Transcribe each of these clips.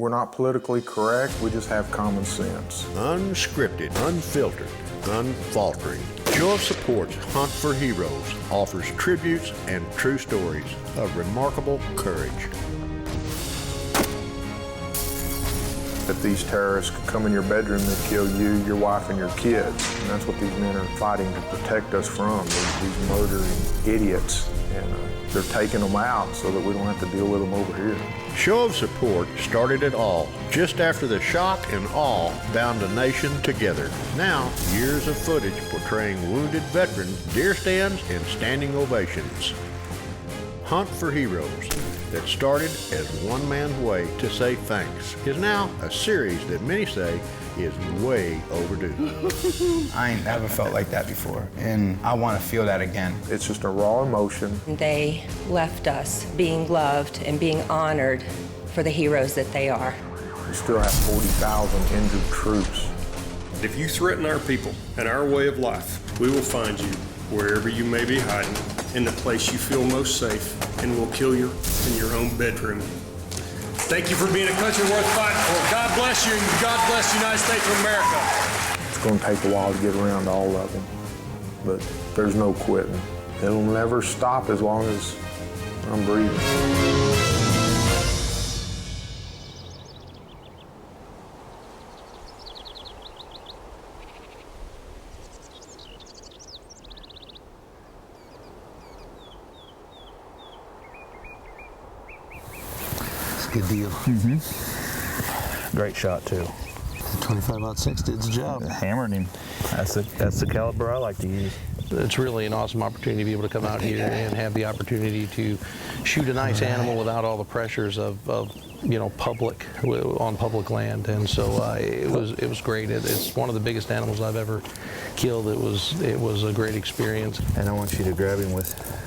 We're not politically correct, we just have common sense. Unscripted, unfiltered, unfaltering. Show of Support's Hunt for Heroes offers tributes and true stories of remarkable courage. If these terrorists could come in your bedroom, they'd kill you, your wife, and your kids. And that's what these men are fighting to protect us from, these murdering idiots. And they're taking them out so that we don't have to deal with them over here. Show of Support started it all, just after the shock and awe bound a nation together. Now, years of footage portraying wounded veterans, deer stands, and standing ovations. Hunt for Heroes, that started as one man's way to say thanks, is now a series that many say is way overdue. I ain't never felt like that before, and I want to feel that again. It's just a raw emotion. They left us being loved and being honored for the heroes that they are. We still have 40,000 injured troops. If you threaten our people and our way of life, we will find you wherever you may be hiding, in the place you feel most safe, and we'll kill you in your own bedroom. Thank you for being a country worth fighting for. God bless you, and God bless the United States of America. It's going to take a while to get around to all of them, but there's no quitting. It'll never stop as long as I'm breathing. Good deal. Great shot too. 25-06 did the job. Hammered him. That's the caliber I like to use. It's really an awesome opportunity to be able to come out here and have the opportunity to shoot a nice animal without all the pressures of public on public land, and so it was great. It's one of the biggest animals I've ever killed. It was a great experience. And I want you to grab him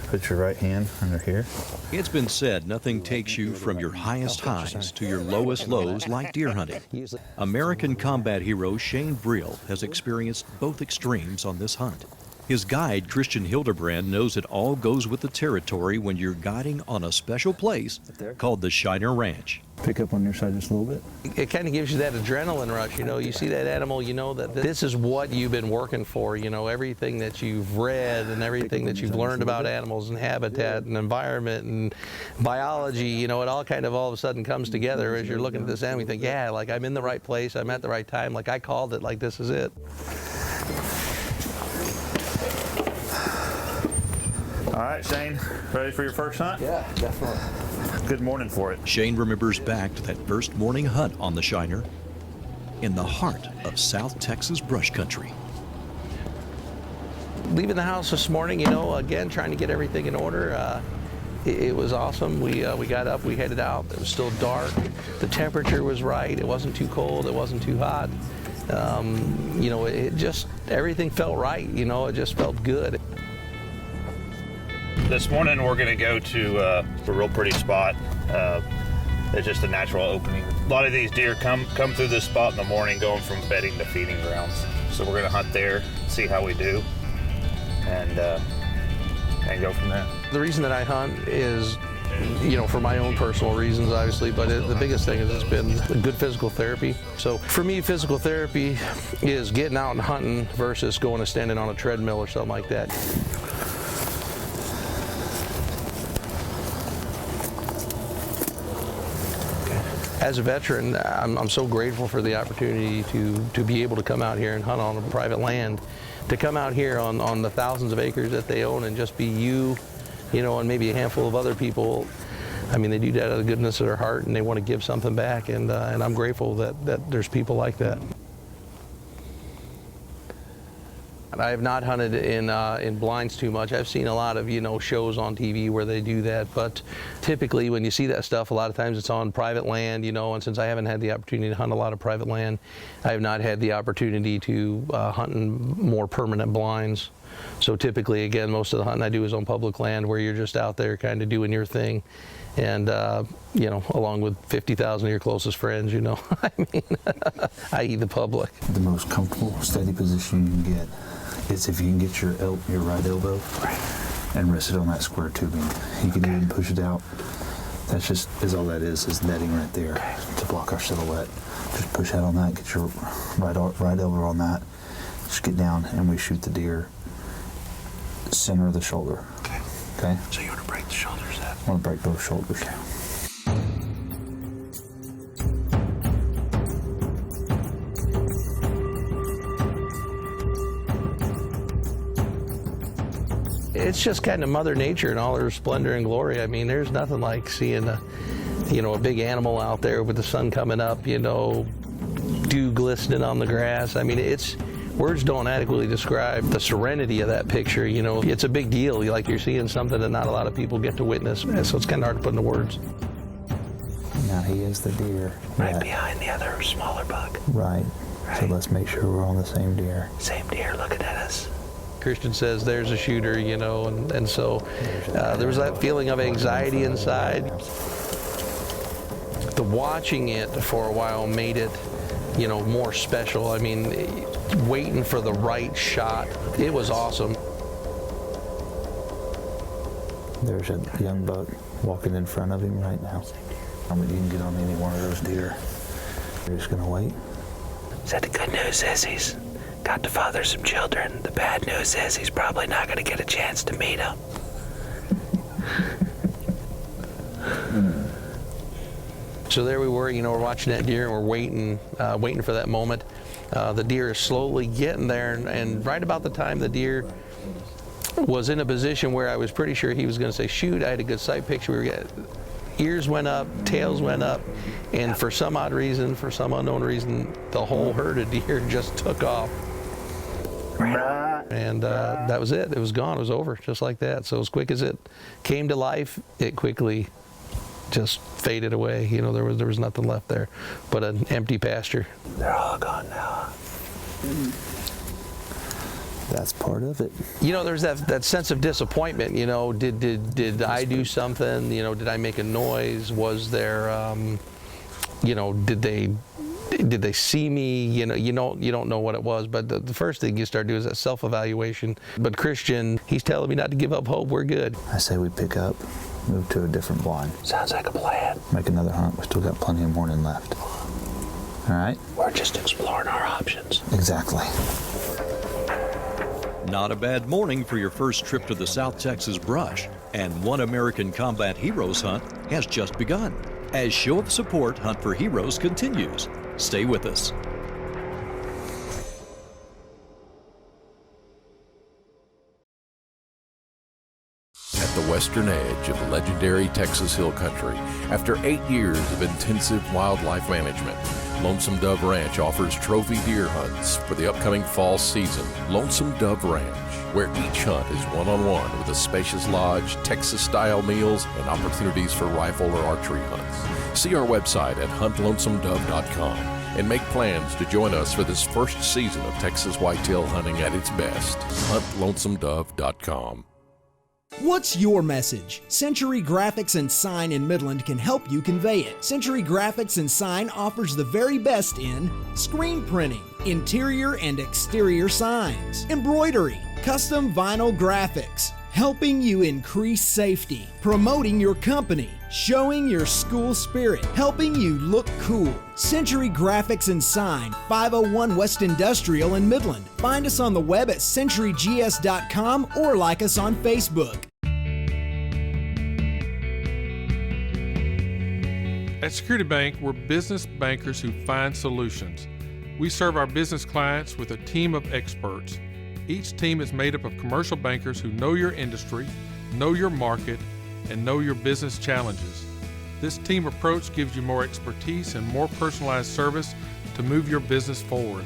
put your right hand under here. It's been said nothing takes you from your highest highs to your lowest lows like deer hunting. American combat hero Shane Briel has experienced both extremes on this hunt. His guide, Christian Hildebrand, knows it all goes with the territory when you're guiding on a special place called the Shiner Ranch. Pick up on your side just a little bit. It kind of gives you that adrenaline rush, you see that animal, you know that this is what you've been working for, everything that you've read and everything that you've learned about animals and habitat and environment and biology, it all kind of all of a sudden comes together as you're looking at this animal. You think, yeah, like I'm in the right place, I'm at the right time, like I called it, like this is it. All right, Shane, ready for your first hunt? Yeah, definitely. Good morning for it. Shane remembers back to that first morning hunt on the Shiner in the heart of South Texas brush country. Leaving the house this morning, again, trying to get everything in order. It was awesome. We got up, we headed out. It was still dark. The temperature was right. It wasn't too cold. It wasn't too hot. It just, everything felt right. It just felt good. This morning we're going to go to a real pretty spot. It's just a natural opening. A lot of these deer come through this spot in the morning going from bedding to feeding grounds. So we're going to hunt there, see how we do, and go from there. The reason that I hunt is, for my own personal reasons, obviously, but the biggest thing is it's been good physical therapy. So for me, physical therapy is getting out and hunting versus going and standing on a treadmill or something like that. As a veteran, I'm so grateful for the opportunity to be able to come out here and hunt on private land, to come out here on the thousands of acres that they own and just be you, and maybe a handful of other people. I mean, they do that out of the goodness of their heart and they want to give something back, and I'm grateful that there's people like that. I have not hunted in blinds too much. I've seen a lot of, shows on TV where they do that, but typically when you see that stuff, a lot of times it's on private land, and since I haven't had the opportunity to hunt a lot of private land, I have not had the opportunity to hunt in more permanent blinds. So typically, again, most of the hunting I do is on public land where you're just out there kind of doing your thing. And, along with 50,000 of your closest friends, i.e. the public. The most comfortable, steady position you can get is if you can get your right elbow and rest it on that square tubing. You can even push it out That's just all that is netting right there to block our silhouette. Just push out on that, get your right over on that. Just get down and we shoot the deer center of the shoulder. Okay? So you want to break the shoulders up? I want to break both shoulders. Okay. It's just kind of Mother Nature in all her splendor and glory. I mean, there's nothing like seeing a big animal out there with the sun coming up, dew glistening on the grass. I mean, words don't adequately describe the serenity of that picture. It's a big deal. Like you're seeing something that not a lot of people get to witness. So it's kind of hard to put into words. Now he is the deer. Right behind the other smaller buck. Right. So let's make sure we're on the same deer. Same deer looking at us. Christian says there's a shooter, and so there was that feeling of anxiety inside. The watching it for a while made it, more special. I mean, waiting for the right shot, it was awesome. There's a young buck walking in front of him right now. I mean, you can get on any one of those deer. You're just gonna wait. Said the good news is he's got to father some children. The bad news is he's probably not going to get a chance to meet them. So there we were, we're watching that deer and we're waiting for that moment. The deer is slowly getting there, and right about the time the deer was in a position where I was pretty sure he was going to say shoot, I had a good sight picture. Ears went up, tails went up, and for some odd reason, for some unknown reason, the whole herd of deer just took off. And that was it. It was gone. It was over, just like that. So as quick as it came to life, it quickly just faded away. There was nothing left there but an empty pasture. They're all gone now. That's part of it. There's that sense of disappointment. Did I do something? Did I make a noise? Was there, did they see me? You don't know what it was, but the first thing you start doing is that self-evaluation. But Christian, he's telling me not to give up hope. We're good. I say we pick up, move to a different blind. Sounds like a plan. Make another hunt. We still got plenty of morning left. All right? We're just exploring our options. Exactly. Not a bad morning for your first trip to the South Texas brush. And One American Combat Heroes hunt has just begun. As Show of Support Hunt for Heroes continues. Stay with us. At the western edge of legendary Texas Hill Country, after 8 years of intensive wildlife management, Lonesome Dove Ranch offers trophy deer hunts for the upcoming fall season. Lonesome Dove Ranch, where each hunt is one-on-one with a spacious lodge, Texas-style meals, and opportunities for rifle or archery hunts. See our website at huntlonesomedove.com and make plans to join us for this first season of Texas whitetail hunting at its best. huntlonesomedove.com. What's your message? Century Graphics and Sign in Midland can help you convey it. Century Graphics and Sign offers the very best in screen printing, interior and exterior signs, embroidery, custom vinyl graphics, helping you increase safety, promoting your company, showing your school spirit, helping you look cool. Century Graphics and Sign, 501 West Industrial in Midland. Find us on the web at centurygs.com or like us on Facebook. At Security Bank, we're business bankers who find solutions. We serve our business clients with a team of experts. Each team is made up of commercial bankers who know your industry, know your market, and know your business challenges. This team approach gives you more expertise and more personalized service to move your business forward.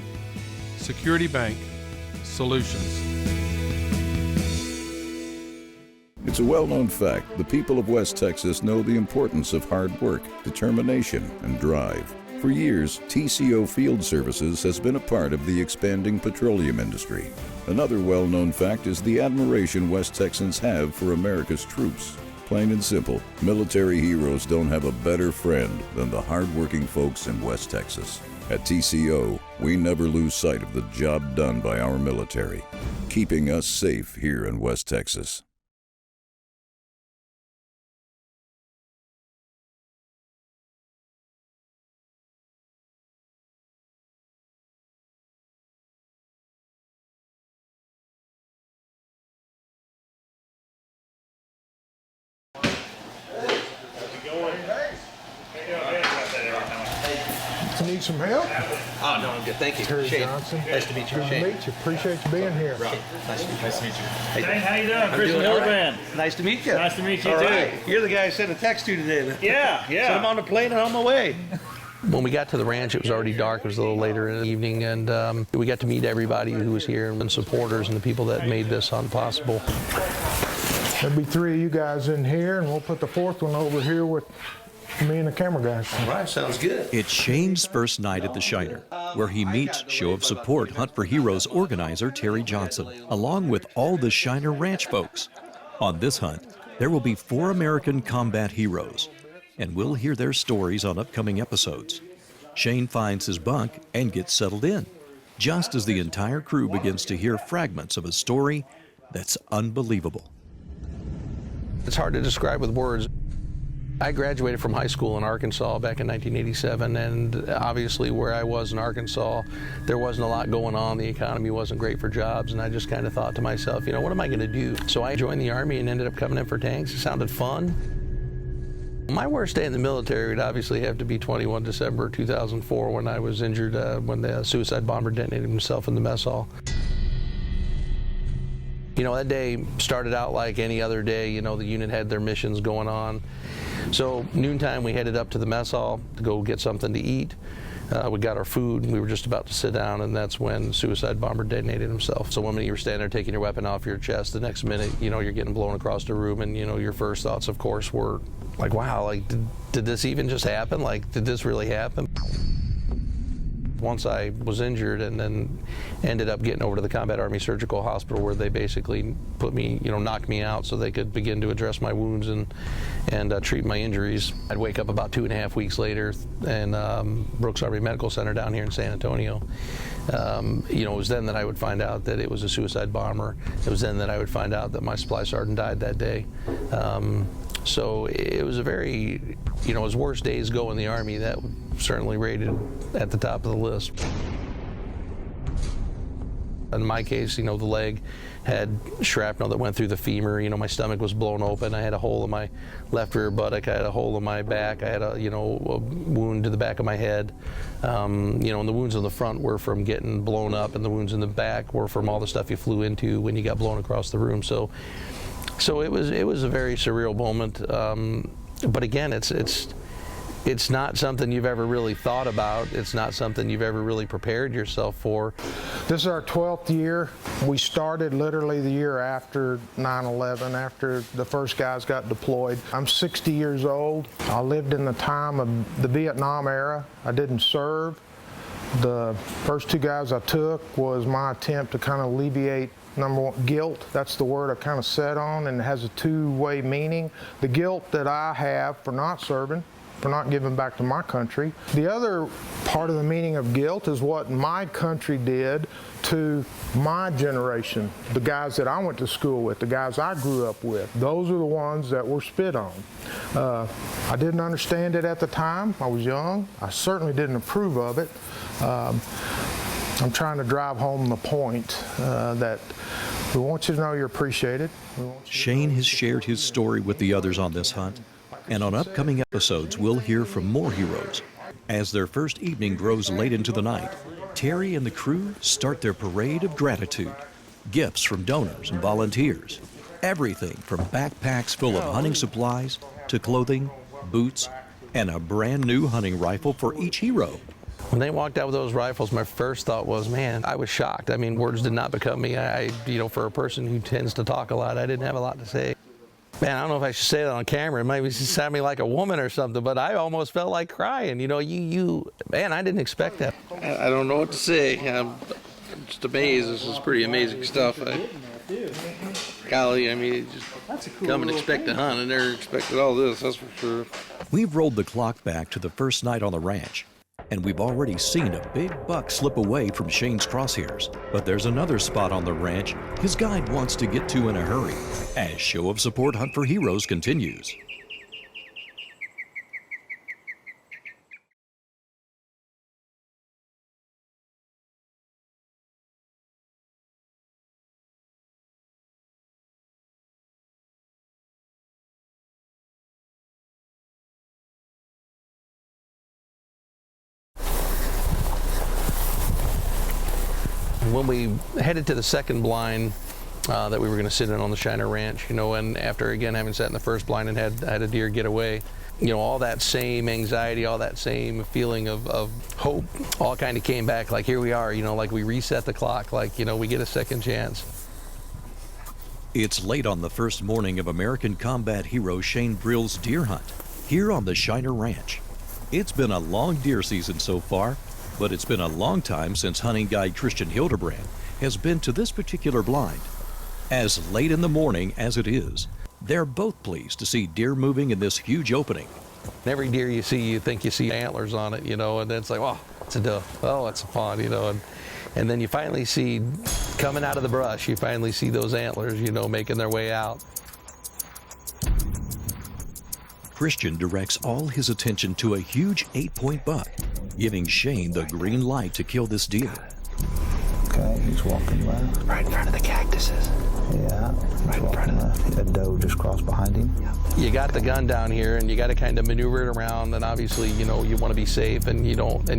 Security Bank, solutions. It's a well-known fact the people of West Texas know the importance of hard work, determination, and drive. For years, TCO Field Services has been a part of the expanding petroleum industry. Another well-known fact is the admiration West Texans have for America's troops. Plain and simple, military heroes don't have a better friend than the hard-working folks in West Texas. At TCO, we never lose sight of the job done by our military, keeping us safe here in West Texas. You need some help? Oh, no, I'm good. Thank you. Terry Shane. Johnson. Nice to meet you. Good Shane. to meet you. Appreciate you being here. Nice to meet you. Hey, how you doing? Chris doing all Miliband. right. Nice to meet you. Nice to meet you, All too. right. You're the guy I sent a text to today. Yeah. So I'm on the plane and on my way. When we got to the ranch, it was already dark. It was a little later in the evening, and we got to meet everybody who was here and supporters and the people that made this hunt possible. There'll be 3 of you guys in here, and we'll put the 4th one over here with me and the camera guys. All right, sounds good. It's Shane's first night at the Shiner, where he meets Show of Support Hunt for Heroes organizer Terry Johnson, along with all the Shiner Ranch folks. On this hunt, there will be 4 American combat heroes, and we'll hear their stories on upcoming episodes. Shane finds his bunk and gets settled in, just as the entire crew begins to hear fragments of a story that's unbelievable. It's hard to describe with words. I graduated from high school in Arkansas back in 1987, and obviously where I was in Arkansas, there wasn't a lot going on. The economy wasn't great for jobs, and I just kind of thought to myself, what am I going to do? So I joined the Army and ended up coming in for tanks. It sounded fun. My worst day in the military would obviously have to be 21 December 2004 when I was injured when the suicide bomber detonated himself in the mess hall. That day started out like any other day. The unit had their missions going on. So noontime, we headed up to the mess hall to go get something to eat. We got our food, and we were just about to sit down, and that's when the suicide bomber detonated himself. So one minute you were standing there taking your weapon off your chest, the next minute, you're getting blown across the room, and, your first thoughts, of course, were like, wow, like, did this even just happen? Like, did this really happen? Once I was injured and then ended up getting over to the Combat Army Surgical Hospital, where they basically put me, knocked me out so they could begin to address my wounds and treat my injuries. I'd wake up about 2.5 weeks later in Brooks Army Medical Center down here in San Antonio. It was then that I would find out that it was a suicide bomber. It was then that I would find out that my supply sergeant died that day. So it was a very, as worst days go in the Army, that certainly rated at the top of the list. In my case, the leg had shrapnel that went through the femur. My stomach was blown open. I had a hole in my left rear buttock. I had a hole in my back. I had a wound to the back of my head. And the wounds on the front were from getting blown up, and the wounds in the back were from all the stuff you flew into when you got blown across the room. So it was a very surreal moment. But again, it's not something you've ever really thought about. It's not something you've ever really prepared yourself for. This is our 12th year. We started literally the year after 9/11, after the first guys got deployed. I'm 60 years old. I lived in the time of the Vietnam era. I didn't serve. The first 2 guys I took was my attempt to kind of alleviate, number one, guilt. That's the word I kind of set on, and it has a 2-way meaning. The guilt that I have for not serving, for not giving back to my country. The other part of the meaning of guilt is what my country did to my generation, the guys that I went to school with, the guys I grew up with. Those are the ones that were spit on. I didn't understand it at the time. I was young. I certainly didn't approve of it. I'm trying to drive home the point that we want you to know you're appreciated. Shane has shared his story with the others on this hunt, and on upcoming episodes, we'll hear from more heroes. As their first evening grows late into the night, Terry and the crew start their parade of gratitude. Gifts from donors and volunteers. Everything from backpacks full of hunting supplies to clothing, boots, and a brand new hunting rifle for each hero. When they walked out with those rifles, my first thought was, man, I was shocked. I mean, words did not become me. For a person who tends to talk a lot, I didn't have a lot to say. Man, I don't know if I should say that on camera. It might sound me like a woman or something, but I almost felt like crying. Man, I didn't expect that. I don't know what to say. I'm just amazed. This is pretty amazing stuff. Golly, just come and expect to hunt. I never expected all this, that's for sure. We've rolled the clock back to the first night on the ranch, and we've already seen a big buck slip away from Shane's crosshairs. But there's another spot on the ranch his guide wants to get to in a hurry as Show of Support Hunt for Heroes continues. When we headed to the second blind that we were going to sit in on the Shiner Ranch, you know, and after again having sat in the first blind and had a deer get away, you know, all that same anxiety, all that same feeling of hope, all kind of came back. Like, here we are, you know, like we reset the clock, like, you know, we get a second chance. It's late on the first morning of American combat hero Shane Briel's deer hunt here on the Shiner Ranch. It's been a long deer season so far, but it's been a long time since hunting guide Christian Hildebrand has been to this particular blind. As late in the morning as it is, they're both pleased to see deer moving in this huge opening. Every deer you see, you think you see antlers on it, you know, and then it's like, oh, it's a doe, oh, it's a fawn, you know, and then you finally see, coming out of the brush, you finally see those antlers, you know, making their way out. Christian directs all his attention to a huge 8-point buck, giving Shane the green light to kill this deer. Okay, he's walking left. Right in front of the cactuses. Yeah, right in front of left. A doe just crossed behind him. You got the gun down here, and you got to kind of maneuver it around. And obviously, you know, you want to be safe, and you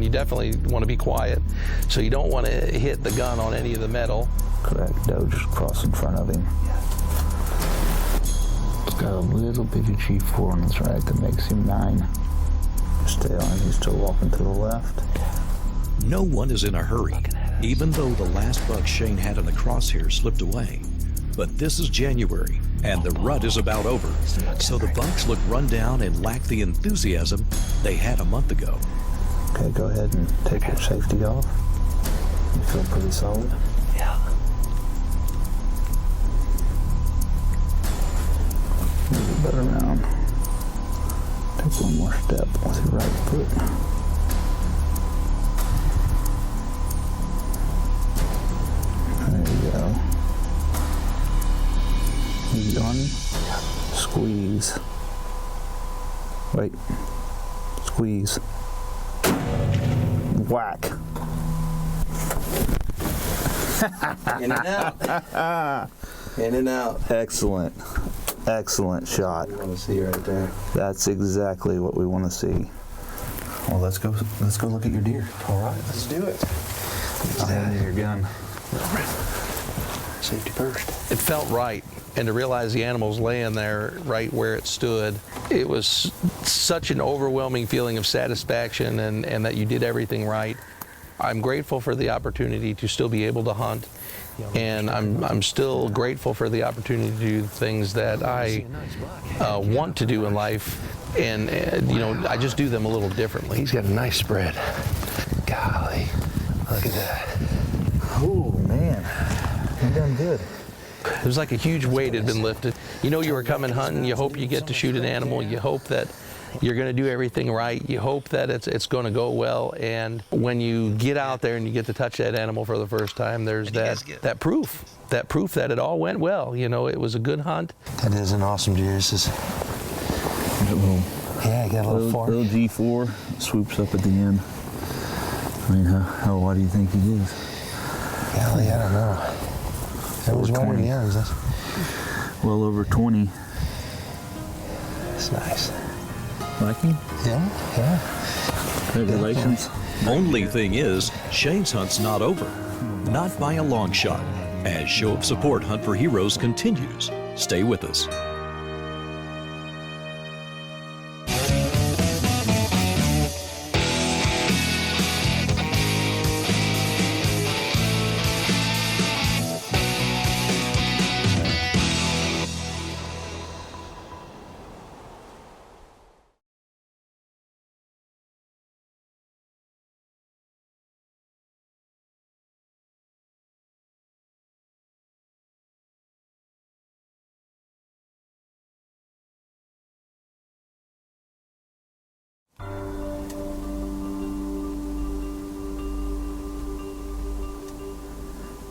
definitely want to be quiet. So you don't want to hit the gun on any of the metal. Correct. Doe just crossed in front of him. It's got a little bitty G4 on his right that makes him 9. Stay on him. He's still walking to the left. No one is in a hurry, even though the last buck Shane had in the crosshair slipped away. But this is January, and the rut is about over, so the bucks look run down and lack the enthusiasm they had a month ago. Okay, go ahead and take your safety off. You feel pretty solid? Yeah. Move your butt around. Take one more step with your right foot. There you go. Easy on him. Squeeze. Wait. Squeeze. Whack. In and out. In and out. Excellent. Excellent shot. You want to see right there. That's exactly what we want to see. Well, let's go look at your deer. All right, let's do it. I'll hand you your gun. Safety first. It felt right, and to realize the animal's laying there right where it stood, it was such an overwhelming feeling of satisfaction and that you did everything right. I'm grateful for the opportunity to still be able to hunt, and I'm still grateful for the opportunity to do things that I want to do in life, and you know, I just do them a little differently. He's got a nice spread. Golly, look at that. Oh man, you done good. It was like a huge weight had been lifted. You know you were coming hunting, you hope you get to shoot an animal, you hope that you're going to do everything right, you hope that it's going to go well, and when you get out there and you get to touch that animal for the first time, there's that proof that it all went well. You know, it was a good hunt. That is an awesome deer. This is... Yeah, I got a little Little G4 swoops up at the end. I mean, how wide do you think he is? Golly, I don't know. That was wider than the others. That's well over 20. That's nice. Like him? Yeah. Congratulations. Only thing is, Shane's hunt's not over. Not by a long shot. As Show of Support Hunt for Heroes continues. Stay with us.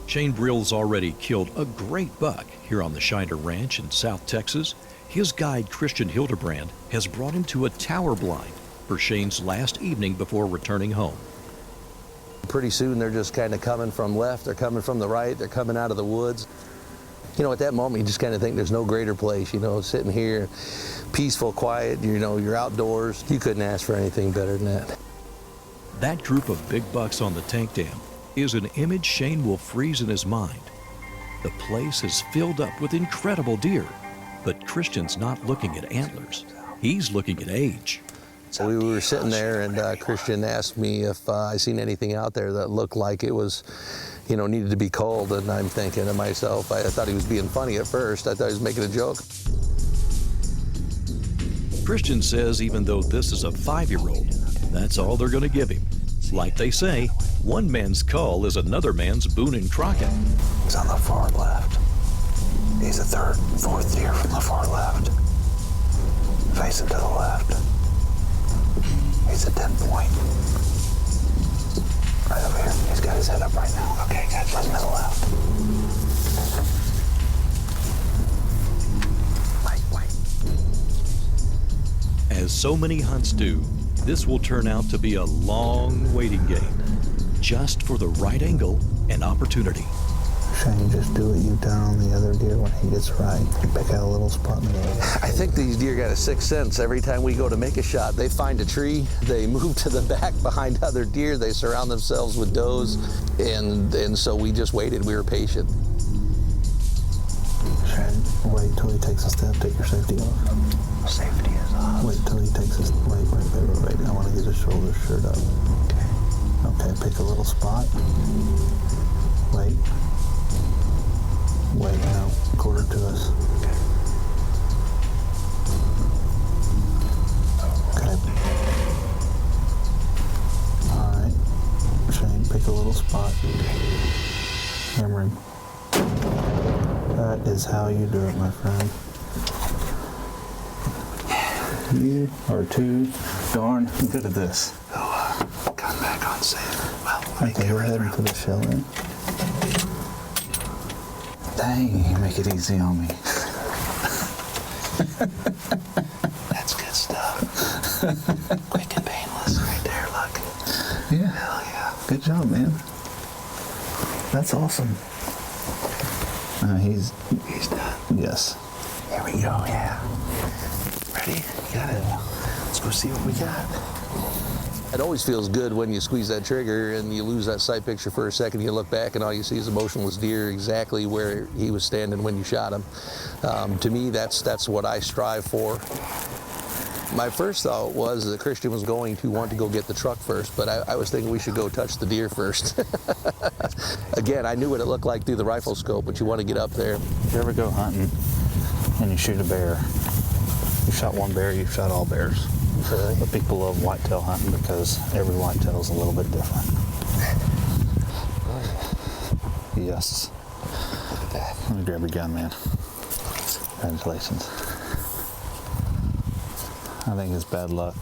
Shane Briel's already killed a great buck here on the Shiner Ranch in South Texas. His guide, Christian Hildebrand, has brought him to a tower blind for Shane's last evening before returning home. Pretty soon they're just kind of coming from left, they're coming from the right, they're coming out of the woods. You know, at that moment, you just kind of think there's no greater place, you know, sitting here, peaceful, quiet, you know, you're outdoors. You couldn't ask for anything better than that. That group of big bucks on the tank dam is an image Shane will freeze in his mind. The place is filled up with incredible deer, but Christian's not looking at antlers. He's looking at age. We were sitting there, and Christian asked me if I seen anything out there that looked like it was, needed to be culled. And I'm thinking to myself, I thought he was being funny at first. I thought he was making a joke. Christian says even though this is a 5-year-old, that's all they're going to give him. Like they say, one man's cull is another man's Boone and Crockett. He's on the far left. He's a third, fourth deer from the far left. Facing to the left. He's a 10-point. Right over here. He's got his head up right now. Okay, gotcha. Listen to the left. Wait. As so many hunts do, this will turn out to be a long waiting game, just for the right angle and opportunity. Shane, just do what you've done on the other deer when he gets right. You pick out a little spot in the middle. I think these deer got a sixth sense. Every time we go to make a shot, they find a tree, they move to the back behind other deer, they surround themselves with does, and so we just waited. We were patient. Shane, wait till he takes a step. Take your safety off. Safety is off. Wait till he takes a wait. I want to get his shoulders shirt up. Okay, pick a little spot. Wait, no, quarter to us. Okay. All right, Shane, pick a little spot. Hammer him. That is how you do it, my friend. You are too darn good at this. Come back on safe. Well, okay, go ahead and put a shell in. Dang, you make it easy on me. That's good stuff. Quick and painless right there, look. Yeah. Hell yeah. Good job, man. That's awesome. He's done. Yes. Here we go, yeah. Ready? You got it. Let's go see what we got. It always feels good when you squeeze that trigger and you lose that sight picture for a second. You look back and all you see is a motionless deer exactly where he was standing when you shot him. To me, that's what I strive for. My first thought was that Christian was going to want to go get the truck first, but I was thinking we should go touch the deer first. Again, I knew what it looked like through the rifle scope, but you want to get up there. If you ever go hunting and you shoot a bear, you shot one bear, you shot all bears. Really? But people love whitetail hunting because every whitetail is a little bit different. Yes. Look at that. Let me grab your gun, man. Congratulations. I think it's bad luck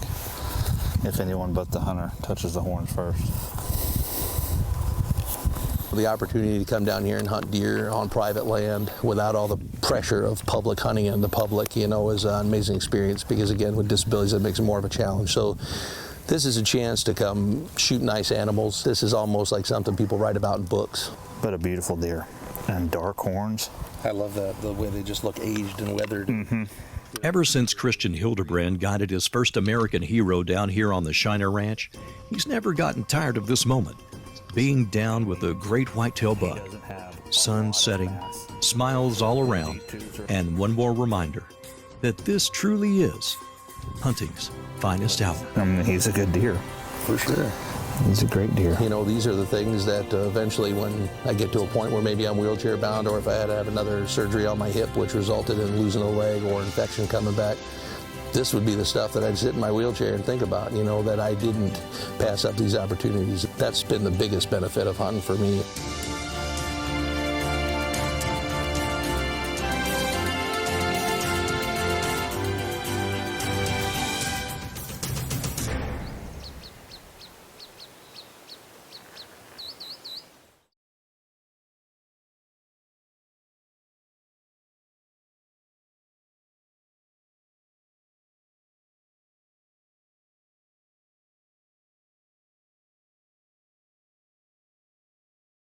if anyone but the hunter touches the horns first. The opportunity to come down here and hunt deer on private land without all the pressure of public hunting and the public, is an amazing experience because, again, with disabilities, it makes it more of a challenge. So this is a chance to come shoot nice animals. This is almost like something people write about in books. But a beautiful deer and dark horns. I love that, the way they just look aged and weathered. Mm-hmm. Ever since Christian Hildebrand guided his first American hero down here on the Shiner Ranch, he's never gotten tired of this moment. Being down with a great whitetail buck, sun setting, smiles all around, and one more reminder that this truly is hunting's finest hour. He's a good deer. For sure. He's a great deer. These are the things that eventually when I get to a point where maybe I'm wheelchair bound or if I had to have another surgery on my hip which resulted in losing a leg or infection coming back, this would be the stuff that I'd sit in my wheelchair and think about, that I didn't pass up these opportunities. That's been the biggest benefit of hunting for me.